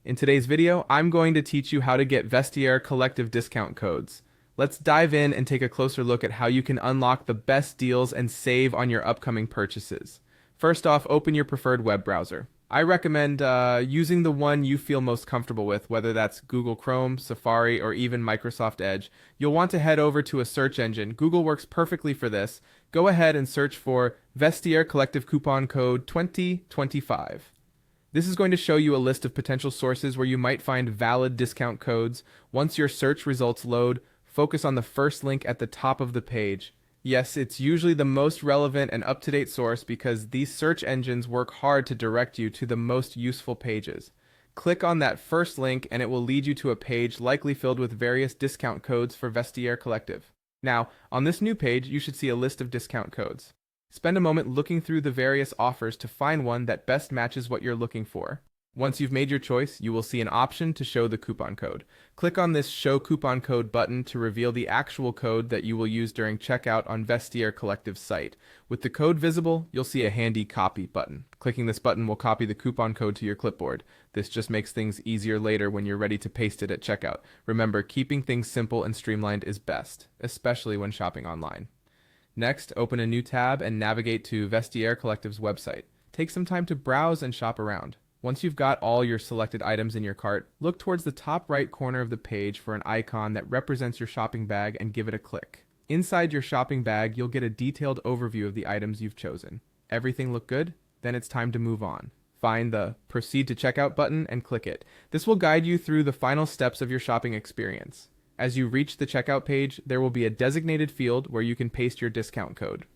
In today's video, I'm going to teach you how to get Vestiaire collective discount codes. Let's dive in and take a closer look at how you can unlock the best deals and save on your upcoming purchases. First off, open your preferred web browser. I recommend using the one you feel most comfortable with, whether that's Google Chrome, Safari, or even Microsoft Edge. You'll want to head over to a search engine. Google works perfectly for this. Go ahead and search for Vestiaire collective coupon code 2025. This is going to show you a list of potential sources where you might find valid discount codes. Once your search results load, focus on the first link at the top of the page. Yes, it's usually the most relevant and up-to-date source because these search engines work hard to direct you to the most useful pages. Click on that first link and it will lead you to a page likely filled with various discount codes for Vestiaire Collective. Now, on this new page, you should see a list of discount codes. Spend a moment looking through the various offers to find one that best matches what you're looking for. Once you've made your choice, you will see an option to show the coupon code. Click on this Show Coupon Code button to reveal the actual code that you will use during checkout on Vestiaire Collective's site. With the code visible, you'll see a handy Copy button. Clicking this button will copy the coupon code to your clipboard. This just makes things easier later when you're ready to paste it at checkout. Remember, keeping things simple and streamlined is best, especially when shopping online. Next, open a new tab and navigate to Vestiaire Collective's website. Take some time to browse and shop around. Once you've got all your selected items in your cart, look towards the top right corner of the page for an icon that represents your shopping bag and give it a click. Inside your shopping bag, you'll get a detailed overview of the items you've chosen. Everything look good? Then it's time to move on. Find the Proceed to Checkout button and click it. This will guide you through the final steps of your shopping experience. As you reach the checkout page, there will be a designated field where you can paste your discount code.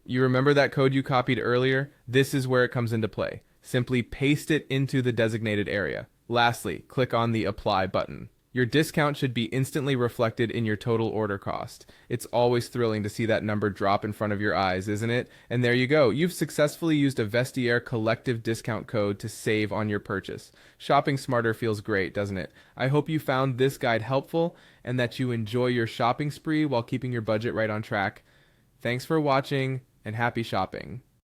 You remember that code you copied earlier? This is where it comes into play. Simply paste it into the designated area. Lastly, click on the Apply button. Your discount should be instantly reflected in your total order cost. It's always thrilling to see that number drop in front of your eyes, isn't it? And there you go. You've successfully used a Vestiaire collective discount code to save on your purchase. Shopping smarter feels great, doesn't it? I hope you found this guide helpful and that you enjoy your shopping spree while keeping your budget right on track. Thanks for watching and happy shopping.